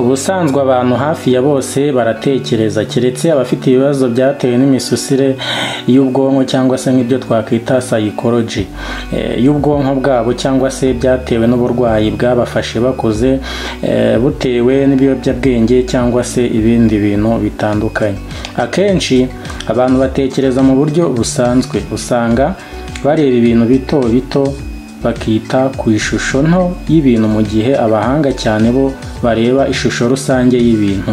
Ubusanzwe abantu hafi ya bose baratekereza, keretse abafite ibibazo byatewe n'imisusire y'ubwonko cyangwa se nk'ibyo twakwita psychology y'ubwonko bwabo, cyangwa se byatewe n'uburwayi bwabafashe bakuze butewe n'ibiyobyabwenge cyangwa se ibindi bintu bitandukanye. Akenshi abantu batekereza mu buryo busanzwe, usanga bareba ibintu bito bito bakita ku ishusho nto y'ibintu, mu gihe abahanga cyane bo bareba ishusho rusange y'ibintu.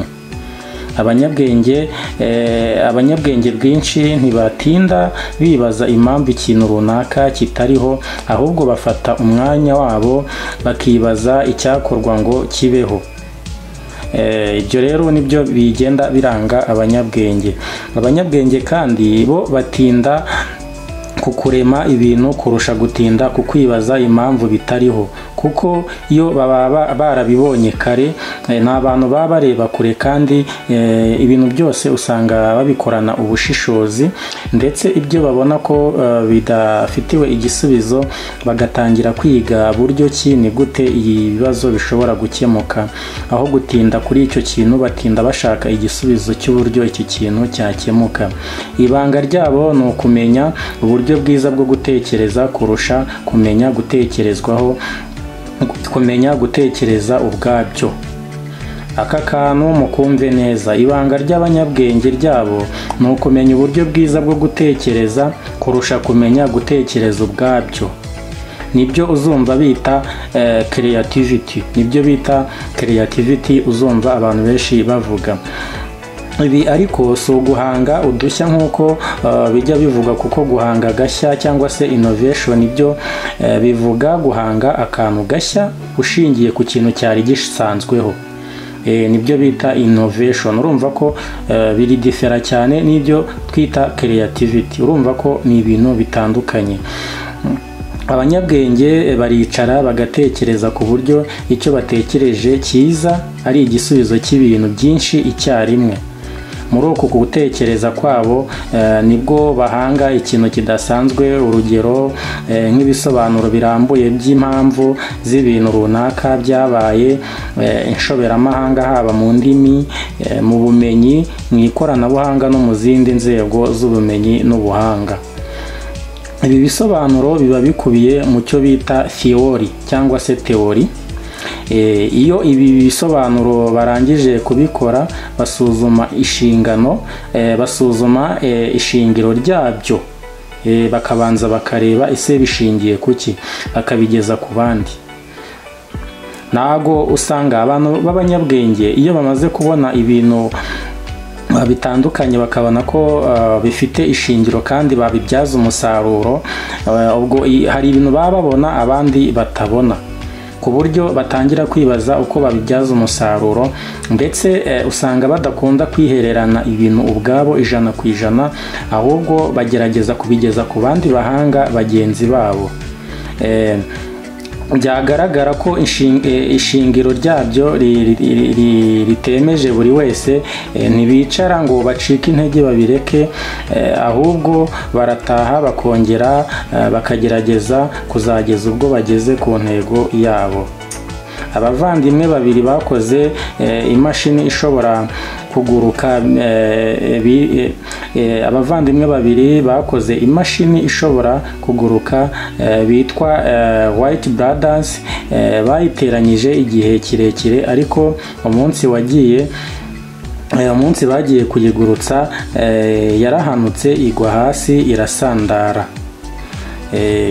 Abanyabwenge bwinshi ntibatinda bibaza impamvu ikintu runaka kitariho, ahubwo bafata umwanya wabo bakibaza icyakorwa ngo kibeho. Ibyo rero nibyo bigenda biranga abanyabwenge. Abanyabwenge kandi bo batinda kukurema ibintu kurusha gutinda kukwibaza impamvu bitariho, kuko iyo baba barabibonye kare, ni abantu baba bareba kure, kandi ibintu byose usanga babikorana ubushishozi, ndetse ibyo babona ko bidafitiwe igisubizo bagatangira kwiga buryo ki ni gute ibibazo bishobora gukemuka. Aho gutinda kuri icyo kintu, batinda bashaka igisubizo cy'uburyo iki kintu cyakemuka. Ibanga ryabo ni ukumenya uburyo bwiza bwo gutekereza kurusha kumenya gutekerezwaho, kumenya gutekereza ubwabyo. Aka kantu mukumve neza, ibanga ry'abanyabwenge ryabo ni ukumenya uburyo bwiza bwo gutekereza kurusha kumenya gutekereza ubwabyo. Nibyo uzumva bita creativity, nibyo bita creativity uzumva abantu benshi bavuga. Ibi ariko si uguhanga udushya nk'uko bijya bivuga, kuko guhanga gashya cyangwa se innovation ibyo bivuga guhanga akantu gashya ushingiye ku kintu cyari gisanzweho. Nibyo bita innovation. Urumva ko biri differa cyane n'ibyo twita creativity. Urumva ko ni ibintu bitandukanye. Abanyabwenge baricara bagatekereza ku buryo icyo batekereje cyiza ari igisubizo cy'ibintu byinshi icyarimwe. Muri uku gutekereza kwabo nibwo bahanga ikintu kidasanzwe, urugero nk'ibisobanuro birambuye by'impamvu z'ibintu runaka byabaye, inshoberamahanga, haba mu ndimi, mu bumenyi, mu ikoranabuhanga no mu zindi nzego z'ubumenyi n'ubuhanga. Ibi bisobanuro biba bikubiye mu cyo bita theory cyangwa se theory. Iyo ibi bisobanuro barangije kubikora, basuzuma ishingiro ryabyo, bakabanza bakareba ese bishingiye kuki, bakabigeza ku bandi. Nago usanga abantu b'abanyabwenge iyo bamaze kubona ibintu bitandukanye, bakabona ko bifite ishingiro kandi babibyaza umusaruro, ubwo hari ibintu baba babona abandi batabona, ku buryo batangira kwibaza uko babibyaza umusaruro, ndetse usanga badakunda kwihererana ibintu ubwabo 100%, ahubwo bagerageza kubigeza ku bandi bahanga bagenzi babo. Byagaragara ko ishingiro ryabyo ritemeje buri wese, ntibicara ngo bacike intege babireke, ahubwo barataha bakongera bakagerageza kuzageza ubwo bageze ku ntego yabo. Abavandimwe babiri bakoze imashini ishobora kuguruka, bitwa White Brothers, bayiteranyije igihe kirekire, ariko umunsi bagiye kuyigurutsa yarahanutse igwa hasi irasandara.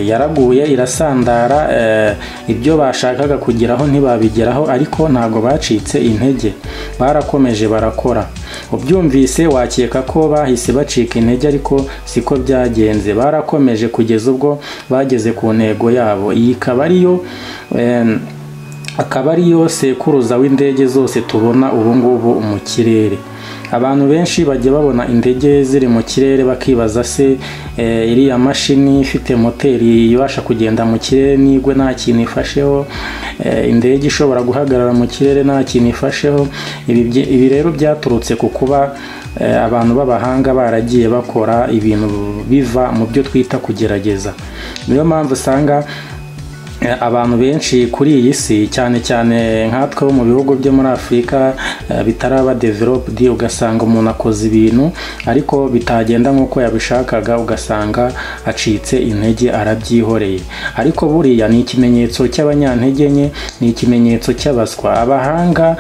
Yaraguye irasandara, ibyo bashakaga kugeraho ntibabigeraho, ariko ntago bacitse intege, barakomeje barakora. Ubyumvise wakeka ko bahise bacika intege, ariko siko byagenze. Barakomeje kugeza ubwo bageze ku ntego yabo. Iyi akaba ariyo sekuruza w'indege zose tubona ubu ngubu mu kirere. Abantu benshi bajya babona indege ziri mu kirere bakibaza se iriya mashini ifite moteri ibasha kugenda mu kirere nigwe nta kintu ifasheho, indege ishobora guhagarara mu kirere nta kintu ifasheho. Ibi rero byaturutse ku kuba abantu b'abahanga baragiye bakora ibintu biva mu byo twita kugerageza. Niyo mpamvu usanga abantu benshi kuri iyi si cyane cyane nkatwe bo mu bihugu byo muri Afurika bitaraba developed, ugasanga umuntu akoze ibintu ariko bitagenda nk'uko yabishakaga, ugasanga acitse intege arabyihoreye. Ariko buriya ni ikimenyetso cy'abanyantege nke, ni ikimenyetso cy'abaswa. Abahanga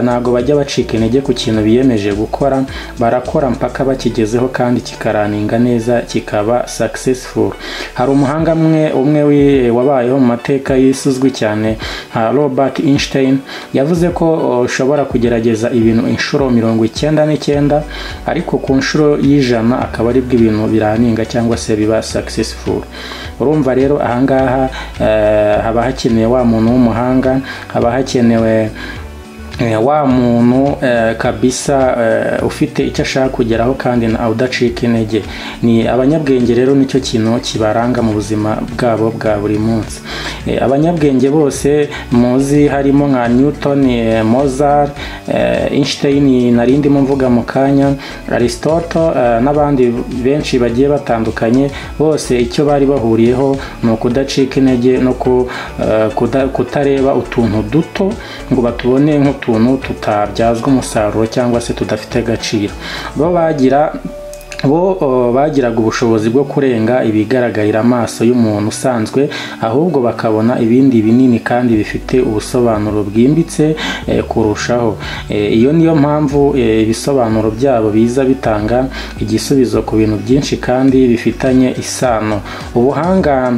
ntago bajya bacika intege ku kintu biyemeje gukora, barakora mpaka bakigezeho kandi kikaraninga neza kikaba successful. Hari umuhanga umwe wabayeho mu mateka yisuzwi cyane nka Albert Einstein, yavuze ko ushobora kugerageza ibintu inshuro 99 ariko ku nshuro y'ijana akaba ari bwo ibintu biraninga cyangwa se biba successful. Urumva rero ahangaha haba hakenewe wa muntu w'umuhanga, haba hakenewe wa muntu kabisa ufite icyo ashaka kugeraho kandi na udacika intege. Ni abanyabwenge rero nicyo kintu kibaranga mu buzima bwabo bwa buri munsi. Abanyabwenge bose muzi harimo nka Newton, Mozart, Einstein narindi mvuga mu kanya, Aristotle n'abandi benshi bagiye batandukanye, bose icyo bari bahuriyeho ni ukudacika intege no kutareba utuntu duto ngo batubone nk'utuntu tutabyazwa umusaruro cyangwa se tudafite agaciro. bo bagiraga ubushobozi bwo kurenga ibigaragarira amaso y'umuntu usanzwe, ahubwo bakabona ibindi binini kandi bifite ubusobanuro bwimbitse kurushaho. Iyo niyo mpamvu ibisobanuro byabo biza bitanga igisubizo ku bintu byinshi kandi bifitanye isano. Ubuhanga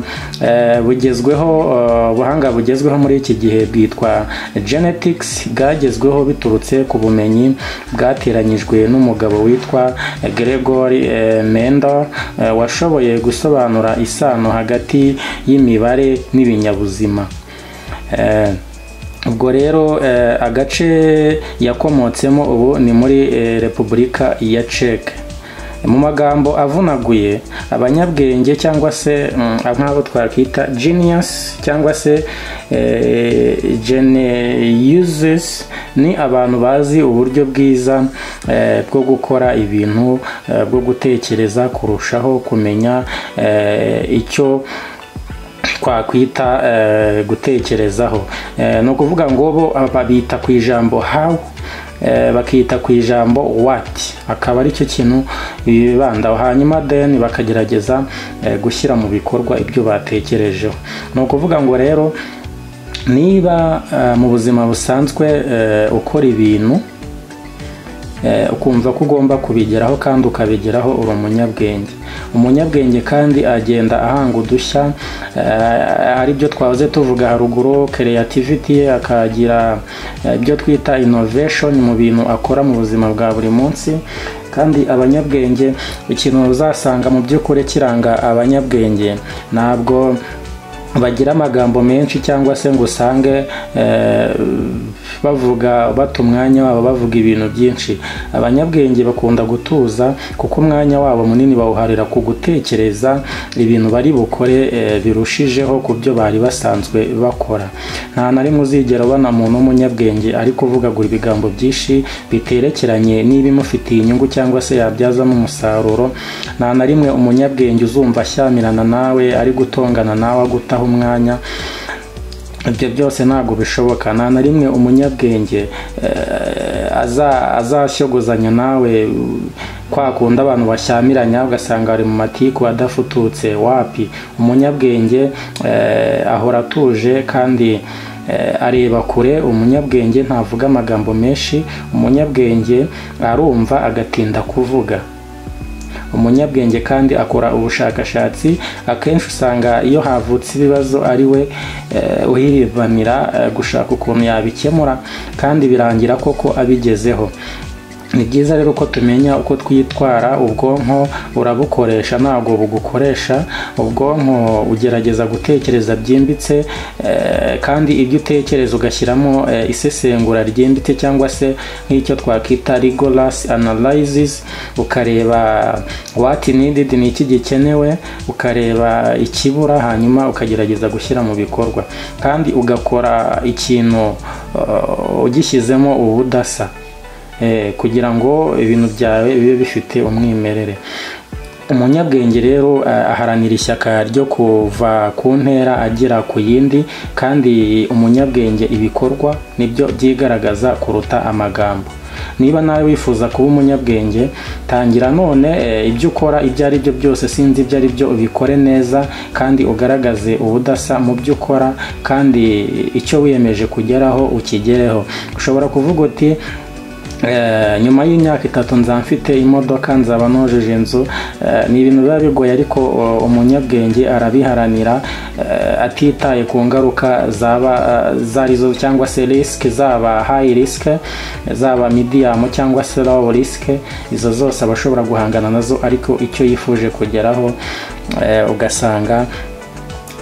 bugezweho muri iki gihe bwitwa genetics, bwagezweho biturutse ku bumenyi bwateranyijwe n'umugabo witwa Gregory Mendel washoboye gusobanura isano hagati y'imibare n'ibinyabuzima. Ubwo rero agace yakomotsemo ubu ni muri Repubulika ya Czech. Mu magambo avunaguye, abanyabwenge cyangwa se nk'abo twakita genius cyangwa se geniuses ni abantu bazi uburyo bwiza bwo gukora ibintu, bwo gutekereza kurushaho kumenya icyo twakwita gutekerezaho. Ni ukuvuga ngo bo babita ku ijambo how, bakita ku ijambo what, akaba ari cyo kintu bibandaho, hanyuma then bakagerageza gushyira mu bikorwa ibyo batekerejeho. Ni ukuvuga ngo rero niba mu buzima busanzwe ukora ibintu ukumva ko ugomba kubigeraho kandi ukabigeraho, uri umunyabwenge kandi agenda ahanga udushya, ari byo twahoze tuvuga haruguru, creativity, akagira ibyo twita innovation mu bintu akora mu buzima bwa buri munsi. Kandi abanyabwenge, ikintu uzasanga mu by'ukuri kiranga abanyabwenge, ntabwo bagira amagambo menshi cyangwa se ngo usange bata umwanya wabo bavuga ibintu byinshi. Abanyabwenge bakunda gutuza kuko umwanya wabo munini bawuharira ku gutekereza ibintu bari bukore birushijeho ku byo bari basanzwe bakora. Nta na rimwe uzigera ubona umuntu w'umunyabwenge ari kuvugagura ibigambo byinshi biterekeranye n'ibimufitiye inyungu cyangwa se yabyazamo umusaruro. Nta na rimwe umunyabwenge uzumva ashyamirana nawe, ari gutongana nawe, agutaho umwanya. Ibyo byose ntabwo bishoboka. Nta na rimwe umunyabwenge azashyogozanya nawe kwa kundi abantu bashyamiranya ugasanga bari mu matiku adafututse. Wapi, umunyabwenge ahora atuje kandi areba kure. Umunyabwenge ntavuga amagambo menshi, umunyabwenge arumva agatinda kuvuga. Umunyabwenge kandi akora ubushakashatsi, akenshi usanga iyo havutse ibibazo ari we uhiribanira gushaka ukuntu yabikemura kandi birangira koko abigezeho. Ni byiza rero ko tumenya uko twitwara. Ubwonko urabukoresha, ntabwo bugukoresha. Ubwonko ugerageza gutekereza byimbitse kandi ibyo utekereza ugashyiramo isesengura ryimbitse cyangwa se nk'icyo twakita rigorous analysis, ukareba what needed, ni iki gikenewe, ukareba ikibura, hanyuma ukagerageza gushyira mu bikorwa kandi ugakora ikintu ugishyizemo ubudasa kugira ngo ibintu byawe bibe bifite umwimerere. umunyabwenge rero aharanira ishyaka ryo kuva ku ntera agera ku yindi, kandi umunyabwenge ibikorwa nibyo byigaragaza kuruta amagambo. Niba nawe wifuza kuba umunyabwenge, tangira none ibyo ukora ibyo ari byo byose, sinzi ibyo ari byo, ubikore neza kandi ugaragaze ubudasa mu byo ukora, kandi icyo wiyemeje kugeraho ukigereho. Ushobora kuvuga uti nyuma y'imyaka 3 nzaba mfite imodoka, nzaba nojeje inzu. Ni ibintu biba bigoye, ariko umunyabwenge arabiharanira atitaye ku ngaruka zarizo cyangwa se risk, zaba high risk, zaba medium cyangwa se low risk. Izo zose abashobora guhangana nazo, ariko icyo yifuje kugeraho ugasanga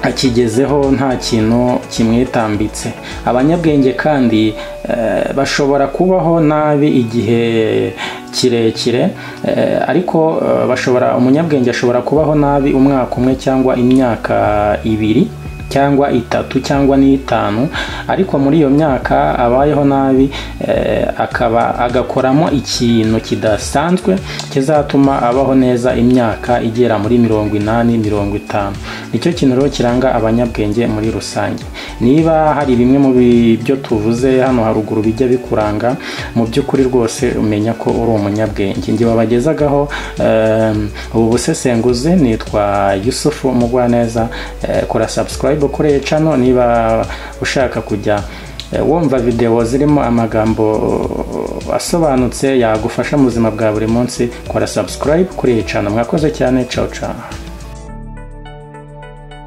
akigezeho nta kintu kimwitambitse. Abanyabwenge kandi bashobora kubaho nabi igihe kirekire, ariko umunyabwenge ashobora kubaho nabi umwaka umwe cyangwa imyaka 2 cyangwa 3 cyangwa 5, ariko muri iyo myaka abayeho nabi agakoramo ikintu kidasanzwe kizatuma abaho neza imyaka igera muri 80-50. Nicyo kintu rero kiranga abanyabwenge muri rusange. Niba hari bimwe mu byo tuvuze hano haruguru bijya bikuranga, mu by'ukuri rwose umenya ko uri umunyabwenge. Ngiye wabagezagaho ubu busesenguzi, nitwa Yusufu Mugwaneza. Kora subscribe kuri channel niba ushaka kujya wumva video zirimo amagambo asobanutse yagufasha mu buzima bwa buri munsi. Kora subscribe kuri channel. Mwakoze cyane, ciao ciao.